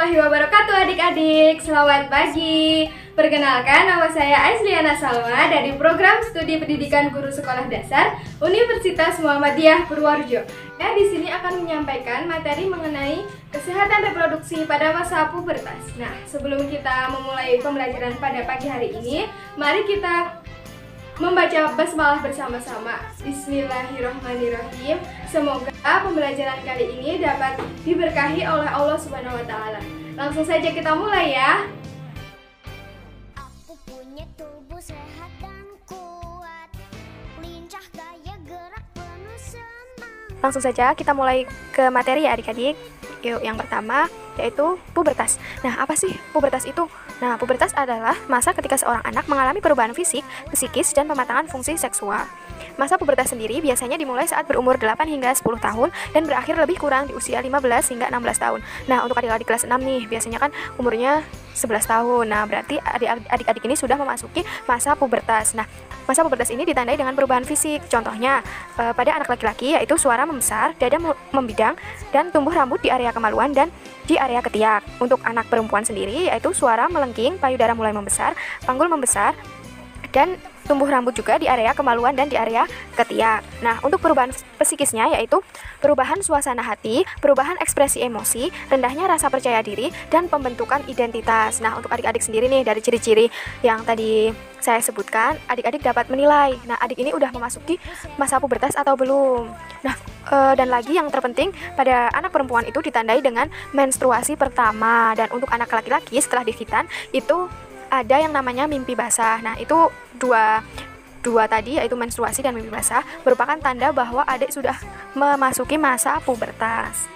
warahmatullahi wabarakatuh adik-adik. Selamat pagi. Perkenalkan, nama saya Aisliana Salma dari Program Studi Pendidikan Guru Sekolah Dasar Universitas Muhammadiyah Purworejo. Di sini akan menyampaikan materi mengenai kesehatan reproduksi pada masa pubertas. Nah, sebelum kita memulai pembelajaran pada pagi hari ini, mari kita membaca basmalah bersama-sama. Bismillahirrahmanirrahim. Semoga pembelajaran kali ini dapat diberkahi oleh Allah Subhanahu wa taala. Langsung saja kita mulai ya. Aku punya tubuh sehat dan kuat, lincah gaya gerak penuh semangat. Langsung saja kita mulai ke materi ya adik-adik. Yuk, yang pertama yaitu pubertas. Nah, apa sih pubertas itu? Nah, pubertas adalah masa ketika seorang anak mengalami perubahan fisik, psikis, dan pematangan fungsi seksual. Masa pubertas sendiri biasanya dimulai saat berumur 8 hingga 10 tahun dan berakhir lebih kurang di usia 15 hingga 16 tahun. Nah, untuk adik-adik kelas 6 nih, biasanya kan umurnya 11 tahun. Nah, berarti adik-adik ini sudah memasuki masa pubertas. Nah, masa pubertas ini ditandai dengan perubahan fisik. Contohnya, pada anak laki-laki yaitu suara membesar, dada membidang, dan tumbuh rambut di area kemaluan dan di area ketiak. Untuk anak perempuan sendiri yaitu suara melengking, payudara mulai membesar, panggul membesar, dan tumbuh rambut juga di area kemaluan dan di area ketiak. Nah, untuk perubahan psikisnya yaitu perubahan suasana hati, perubahan ekspresi emosi, rendahnya rasa percaya diri, dan pembentukan identitas. Nah, untuk adik-adik sendiri nih, dari ciri-ciri yang tadi saya sebutkan, adik-adik dapat menilai, nah adik ini udah memasuki masa pubertas atau belum. Nah, dan lagi yang terpenting pada anak perempuan itu ditandai dengan menstruasi pertama, dan untuk anak laki-laki setelah dihitan itu ada yang namanya mimpi basah. Nah, itu dua tadi yaitu menstruasi dan mimpi basah merupakan tanda bahwa adik sudah memasuki masa pubertas.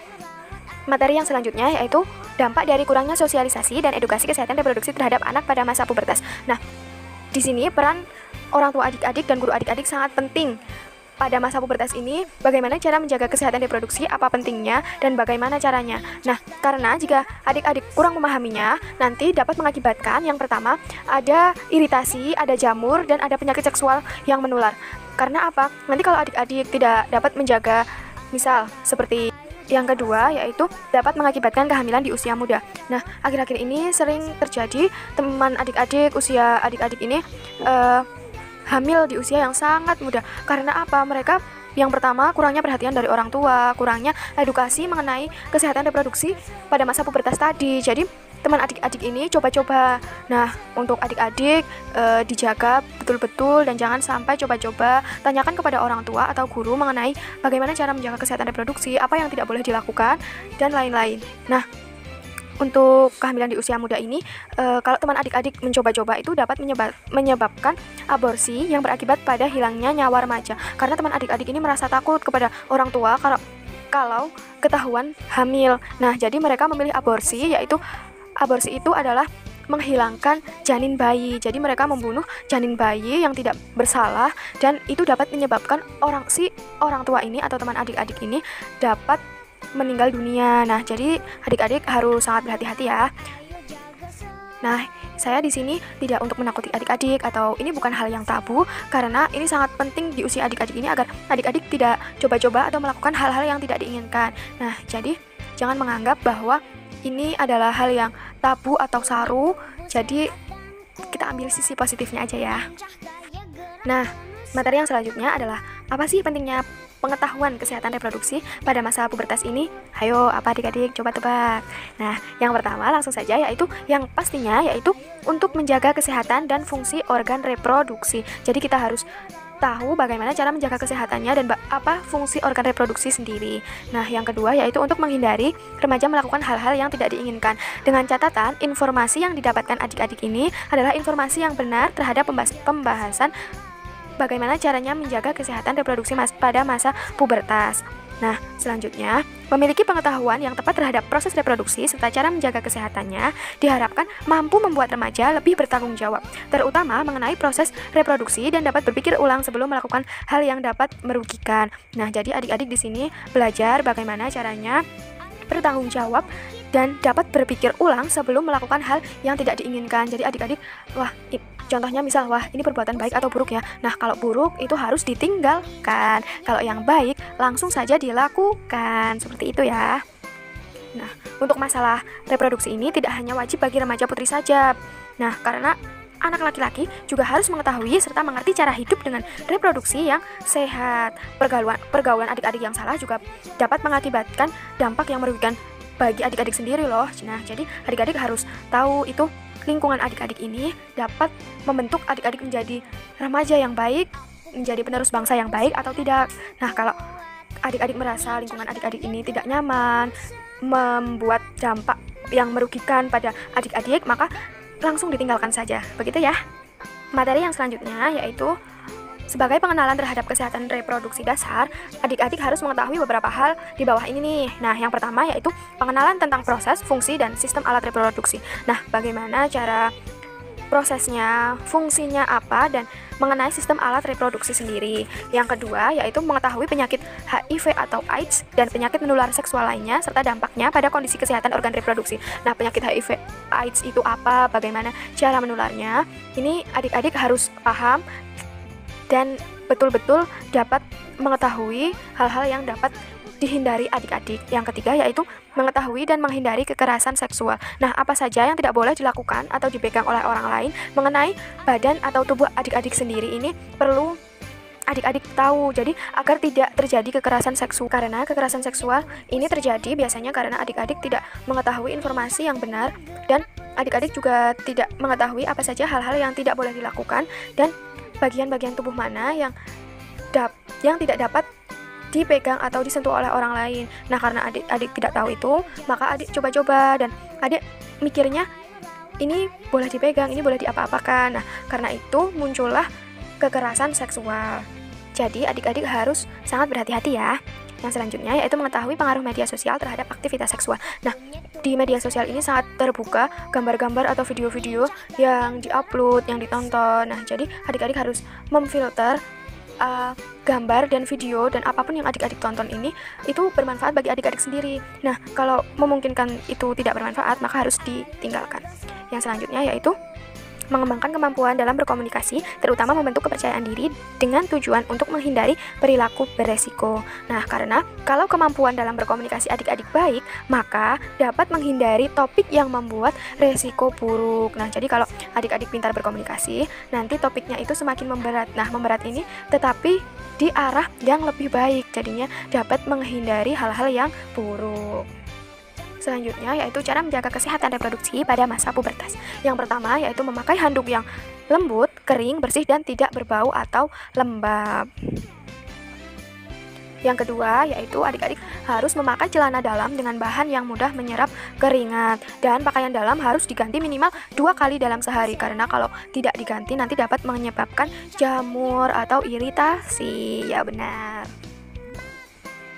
Materi yang selanjutnya yaitu dampak dari kurangnya sosialisasi dan edukasi kesehatan reproduksi terhadap anak pada masa pubertas. Nah, di sini peran orang tua adik-adik dan guru adik-adik sangat penting. Pada masa pubertas ini, bagaimana cara menjaga kesehatan reproduksi, apa pentingnya, dan bagaimana caranya. Nah, karena jika adik-adik kurang memahaminya, nanti dapat mengakibatkan yang pertama, ada iritasi, ada jamur, dan ada penyakit seksual yang menular. Karena apa? Nanti kalau adik-adik tidak dapat menjaga, misal seperti yang kedua, yaitu dapat mengakibatkan kehamilan di usia muda. Nah, akhir-akhir ini sering terjadi teman adik-adik, usia adik-adik ini hamil di usia yang sangat muda. Karena apa? Mereka yang pertama kurangnya perhatian dari orang tua, kurangnya edukasi mengenai kesehatan reproduksi pada masa pubertas tadi. Jadi teman adik-adik ini coba-coba. Nah, untuk adik-adik dijaga betul-betul dan jangan sampai coba-coba. Tanyakan kepada orang tua atau guru mengenai bagaimana cara menjaga kesehatan reproduksi, apa yang tidak boleh dilakukan, dan lain-lain. Nah, untuk kehamilan di usia muda ini, kalau teman adik-adik mencoba-coba itu dapat menyebabkan aborsi yang berakibat pada hilangnya nyawa remaja. Karena teman adik-adik ini merasa takut kepada orang tua kalau ketahuan hamil. Nah, jadi mereka memilih aborsi, yaitu aborsi itu adalah menghilangkan janin bayi. Jadi mereka membunuh janin bayi yang tidak bersalah, dan itu dapat menyebabkan orang tua ini atau teman adik-adik ini dapat meninggal dunia. Nah, jadi adik-adik harus sangat berhati-hati ya. Nah, saya di sini tidak untuk menakuti adik-adik atau ini bukan hal yang tabu, karena ini sangat penting di usia adik-adik ini agar adik-adik tidak coba-coba atau melakukan hal-hal yang tidak diinginkan. Nah, jadi jangan menganggap bahwa ini adalah hal yang tabu atau saru. Jadi kita ambil sisi positifnya aja ya. Nah, materi yang selanjutnya adalah apa sih pentingnya pengetahuan kesehatan reproduksi pada masa pubertas ini? Ayo, apa adik-adik? Coba tebak. Nah, yang pertama langsung saja yaitu yang pastinya yaitu untuk menjaga kesehatan dan fungsi organ reproduksi. Jadi kita harus tahu bagaimana cara menjaga kesehatannya dan apa fungsi organ reproduksi sendiri. Nah, yang kedua yaitu untuk menghindari remaja melakukan hal-hal yang tidak diinginkan. Dengan catatan, informasi yang didapatkan adik-adik ini adalah informasi yang benar terhadap pembahasan bagaimana caranya menjaga kesehatan reproduksi pada masa pubertas. Nah, selanjutnya, memiliki pengetahuan yang tepat terhadap proses reproduksi serta cara menjaga kesehatannya diharapkan mampu membuat remaja lebih bertanggung jawab, terutama mengenai proses reproduksi dan dapat berpikir ulang sebelum melakukan hal yang dapat merugikan. Nah, jadi adik-adik di sini belajar bagaimana caranya bertanggung jawab dan dapat berpikir ulang sebelum melakukan hal yang tidak diinginkan. Jadi adik-adik, contohnya misal, ini perbuatan baik atau buruk ya. Nah, kalau buruk itu harus ditinggalkan. Kalau yang baik langsung saja dilakukan. Seperti itu ya. Nah, untuk masalah reproduksi ini tidak hanya wajib bagi remaja putri saja. Nah, karena anak laki-laki juga harus mengetahui serta mengerti cara hidup dengan reproduksi yang sehat. Pergaulan adik-adik yang salah juga dapat mengakibatkan dampak yang merugikan bagi adik-adik sendiri loh. Nah, jadi adik-adik harus tahu itu lingkungan adik-adik ini dapat membentuk adik-adik menjadi remaja yang baik, menjadi penerus bangsa yang baik atau tidak. Nah, kalau adik-adik merasa lingkungan adik-adik ini tidak nyaman, membuat dampak yang merugikan pada adik-adik, maka langsung ditinggalkan saja, begitu ya. Materi yang selanjutnya yaitu sebagai pengenalan terhadap kesehatan reproduksi dasar, adik-adik harus mengetahui beberapa hal di bawah ini nih. Nah, yang pertama yaitu pengenalan tentang proses, fungsi, dan sistem alat reproduksi. Nah, bagaimana cara prosesnya, fungsinya apa, dan mengenai sistem alat reproduksi sendiri. Yang kedua yaitu mengetahui penyakit HIV atau AIDS dan penyakit menular seksual lainnya serta dampaknya pada kondisi kesehatan organ reproduksi. Nah, penyakit HIV AIDS itu apa, bagaimana cara menularnya, ini adik-adik harus paham dan betul-betul dapat mengetahui hal-hal yang dapat dihindari adik-adik. Yang ketiga yaitu mengetahui dan menghindari kekerasan seksual. Nah, apa saja yang tidak boleh dilakukan atau dipegang oleh orang lain mengenai badan atau tubuh adik-adik sendiri ini perlu adik-adik tahu. Jadi agar tidak terjadi kekerasan seksual, karena kekerasan seksual ini terjadi biasanya karena adik-adik tidak mengetahui informasi yang benar, dan adik-adik juga tidak mengetahui apa saja hal-hal yang tidak boleh dilakukan dan bagian-bagian tubuh mana yang tidak dapat dipegang atau disentuh oleh orang lain. Nah, karena adik-adik tidak tahu itu, maka adik coba-coba dan adik mikirnya ini boleh dipegang, ini boleh diapa-apakan. Nah, karena itu muncullah kekerasan seksual. Jadi adik-adik harus sangat berhati-hati ya. Yang selanjutnya yaitu mengetahui pengaruh media sosial terhadap aktivitas seksual. Nah, di media sosial ini sangat terbuka gambar-gambar atau video-video yang diupload, yang ditonton. Nah, jadi adik-adik harus memfilter gambar dan video dan apapun yang adik-adik tonton ini itu bermanfaat bagi adik-adik sendiri. Nah, kalau memungkinkan itu tidak bermanfaat, maka harus ditinggalkan. Yang selanjutnya yaitu mengembangkan kemampuan dalam berkomunikasi, terutama membentuk kepercayaan diri dengan tujuan untuk menghindari perilaku beresiko. Nah, karena kalau kemampuan dalam berkomunikasi adik-adik baik, maka dapat menghindari topik yang membuat resiko buruk. Nah, jadi kalau adik-adik pintar berkomunikasi, nanti topiknya itu semakin memberat. Nah, memberat ini tetapi di arah yang lebih baik, jadinya dapat menghindari hal-hal yang buruk. Selanjutnya yaitu cara menjaga kesehatan reproduksi pada masa pubertas. Yang pertama yaitu memakai handuk yang lembut, kering, bersih, dan tidak berbau atau lembab. Yang kedua yaitu adik-adik harus memakai celana dalam dengan bahan yang mudah menyerap keringat, dan pakaian dalam harus diganti minimal 2 kali dalam sehari, karena kalau tidak diganti nanti dapat menyebabkan jamur atau iritasi. Ya, benar.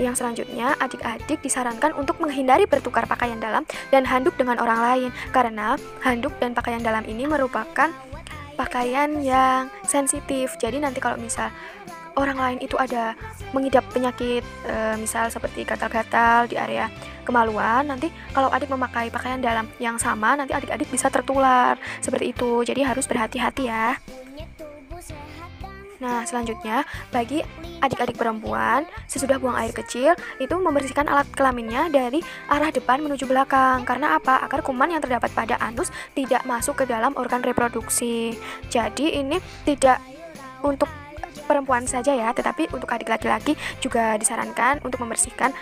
Yang selanjutnya, adik-adik disarankan untuk menghindari bertukar pakaian dalam dan handuk dengan orang lain, karena handuk dan pakaian dalam ini merupakan pakaian yang sensitif. Jadi nanti kalau misal orang lain itu ada mengidap penyakit misal seperti gatal-gatal di area kemaluan, nanti kalau adik memakai pakaian dalam yang sama, nanti adik-adik bisa tertular seperti itu. Jadi harus berhati-hati ya. Nah, selanjutnya bagi adik-adik perempuan sesudah buang air kecil itu membersihkan alat kelaminnya dari arah depan menuju belakang. Karena apa? Agar kuman yang terdapat pada anus tidak masuk ke dalam organ reproduksi. Jadi ini tidak untuk perempuan saja ya, tetapi untuk adik laki-laki juga disarankan untuk membersihkan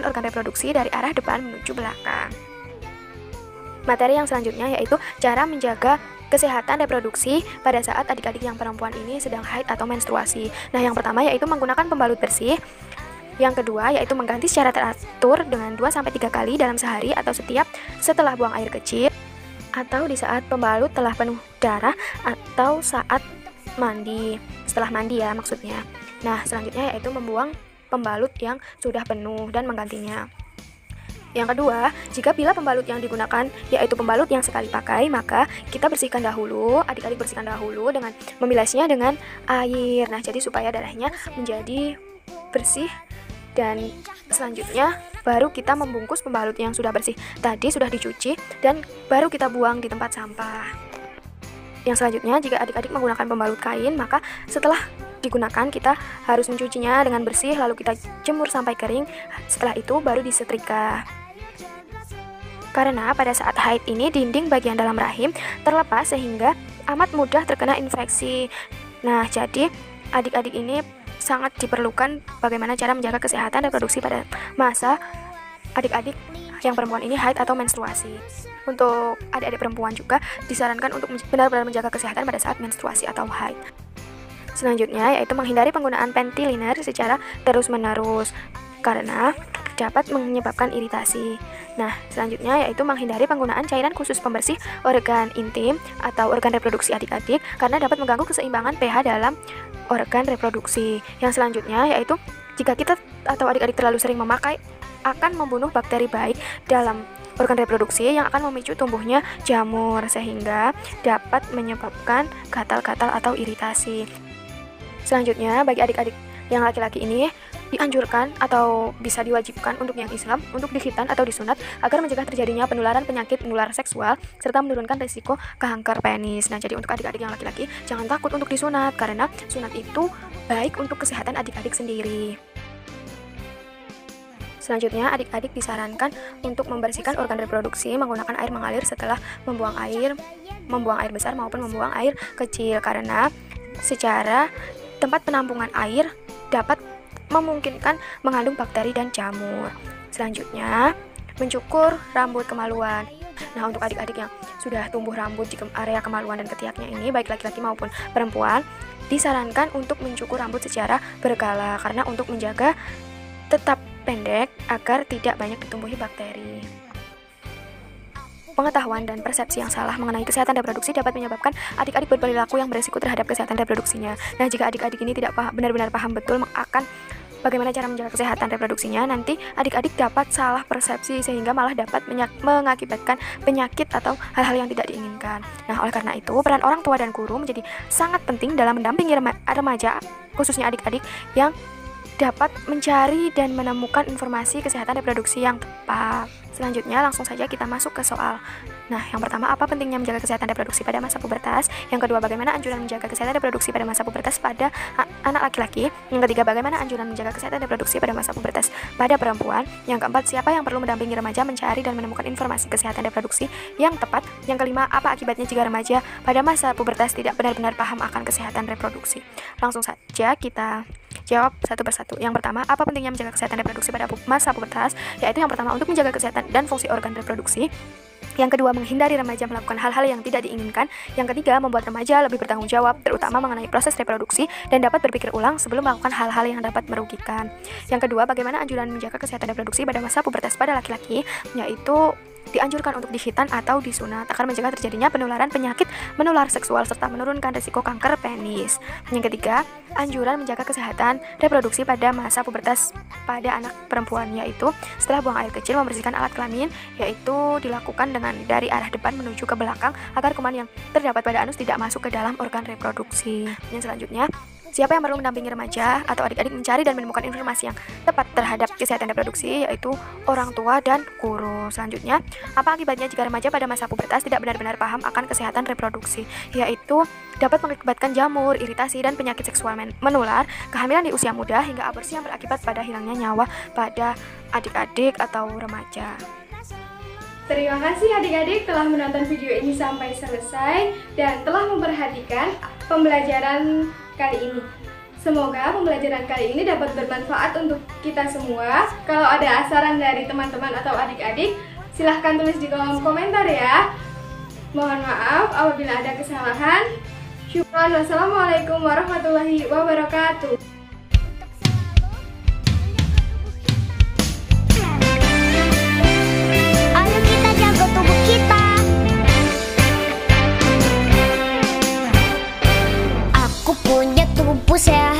organ reproduksi dari arah depan menuju belakang. Materi yang selanjutnya yaitu cara menjaga kesehatan reproduksi pada saat adik-adik yang perempuan ini sedang haid atau menstruasi. Nah, yang pertama yaitu menggunakan pembalut bersih. Yang kedua yaitu mengganti secara teratur dengan 2-3 kali dalam sehari atau setelah buang air kecil, atau di saat pembalut telah penuh darah, atau saat mandi, setelah mandi ya maksudnya. Nah, selanjutnya yaitu membuang pembalut yang sudah penuh dan menggantinya. Yang kedua, jika bila pembalut yang digunakan yaitu pembalut yang sekali pakai, maka kita bersihkan dahulu, adik-adik bersihkan dahulu dengan memilasnya dengan air. Nah, jadi supaya darahnya menjadi bersih, dan selanjutnya baru kita membungkus pembalut yang sudah bersih tadi, sudah dicuci, dan baru kita buang di tempat sampah. Yang selanjutnya, jika adik-adik menggunakan pembalut kain, maka setelah digunakan, kita harus mencucinya dengan bersih, lalu kita jemur sampai kering. Setelah itu baru disetrika. Karena pada saat haid ini dinding bagian dalam rahim terlepas sehingga amat mudah terkena infeksi. Nah, jadi adik-adik ini sangat diperlukan bagaimana cara menjaga kesehatan reproduksi pada masa adik-adik yang perempuan ini haid atau menstruasi. Untuk adik-adik perempuan juga disarankan untuk benar-benar menjaga kesehatan pada saat menstruasi atau haid. Selanjutnya yaitu menghindari penggunaan panty liner secara terus-menerus karena dapat menyebabkan iritasi. Nah, selanjutnya yaitu menghindari penggunaan cairan khusus pembersih organ intim atau organ reproduksi adik-adik karena dapat mengganggu keseimbangan pH dalam organ reproduksi. Yang selanjutnya yaitu jika kita atau adik-adik terlalu sering memakai akan membunuh bakteri baik dalam organ reproduksi yang akan memicu tumbuhnya jamur sehingga dapat menyebabkan gatal-gatal atau iritasi. Selanjutnya bagi adik-adik yang laki-laki ini dianjurkan atau bisa diwajibkan untuk yang Islam untuk dikhitan atau disunat agar mencegah terjadinya penularan penyakit menular seksual serta menurunkan risiko kanker penis. Nah, jadi untuk adik-adik yang laki-laki jangan takut untuk disunat karena sunat itu baik untuk kesehatan adik-adik sendiri. Selanjutnya, adik-adik disarankan untuk membersihkan organ reproduksi menggunakan air mengalir setelah membuang air besar maupun membuang air kecil karena secara tempat penampungan air dapat memungkinkan mengandung bakteri dan jamur. Selanjutnya, mencukur rambut kemaluan. Nah, untuk adik-adik yang sudah tumbuh rambut di area kemaluan dan ketiaknya ini, baik laki-laki maupun perempuan, disarankan untuk mencukur rambut secara berkala karena untuk menjaga tetap pendek agar tidak banyak ditumbuhi bakteri. Pengetahuan dan persepsi yang salah mengenai kesehatan reproduksi dapat menyebabkan adik-adik berperilaku yang beresiko terhadap kesehatan reproduksinya. Nah, jika adik-adik ini tidak benar-benar paham betul akan bagaimana cara menjaga kesehatan reproduksinya, nanti adik-adik dapat salah persepsi sehingga malah dapat mengakibatkan penyakit atau hal-hal yang tidak diinginkan. Nah, oleh karena itu, peran orang tua dan guru menjadi sangat penting dalam mendampingi remaja, khususnya adik-adik yang dapat mencari dan menemukan informasi kesehatan reproduksi yang tepat. Selanjutnya langsung saja kita masuk ke soal. Nah, yang pertama, apa pentingnya menjaga kesehatan reproduksi pada masa pubertas? Yang kedua, bagaimana anjuran menjaga kesehatan reproduksi pada masa pubertas pada anak laki-laki? Yang ketiga, bagaimana anjuran menjaga kesehatan reproduksi pada masa pubertas pada perempuan? Yang keempat, siapa yang perlu mendampingi remaja mencari dan menemukan informasi kesehatan reproduksi yang tepat? Yang kelima, apa akibatnya jika remaja pada masa pubertas tidak benar-benar paham akan kesehatan reproduksi? Langsung saja kita jawab satu persatu. Yang pertama, apa pentingnya menjaga kesehatan reproduksi pada masa pubertas? Yaitu yang pertama, untuk menjaga kesehatan dan fungsi organ reproduksi. Yang kedua, menghindari remaja melakukan hal-hal yang tidak diinginkan. Yang ketiga, membuat remaja lebih bertanggung jawab, terutama mengenai proses reproduksi dan dapat berpikir ulang sebelum melakukan hal-hal yang dapat merugikan. Yang kedua, bagaimana anjuran menjaga kesehatan reproduksi pada masa pubertas pada laki-laki, yaitu dianjurkan untuk dikhitan atau disunat agar mencegah terjadinya penularan penyakit menular seksual serta menurunkan risiko kanker penis. Yang ketiga, anjuran menjaga kesehatan reproduksi pada masa pubertas pada anak perempuan, yaitu setelah buang air kecil membersihkan alat kelamin, yaitu dilakukan dengan dari arah depan menuju ke belakang agar kuman yang terdapat pada anus tidak masuk ke dalam organ reproduksi. Yang selanjutnya, siapa yang perlu mendampingi remaja atau adik-adik mencari dan menemukan informasi yang tepat terhadap kesehatan reproduksi, yaitu orang tua dan guru. Selanjutnya, apa akibatnya jika remaja pada masa pubertas tidak benar-benar paham akan kesehatan reproduksi, yaitu dapat mengakibatkan jamur, iritasi, dan penyakit seksual menular, kehamilan di usia muda, hingga aborsi yang berakibat pada hilangnya nyawa pada adik-adik atau remaja. Terima kasih adik-adik telah menonton video ini sampai selesai dan telah memperhatikan pembelajaran kali ini. Semoga pembelajaran kali ini dapat bermanfaat untuk kita semua. Kalau ada saran dari teman-teman atau adik-adik, silahkan tulis di kolom komentar ya. Mohon maaf apabila ada kesalahan. Syukran. Wassalamualaikum warahmatullahi wabarakatuh. Ayo kita jaga tubuh kita. Aku punya tubuh sehat.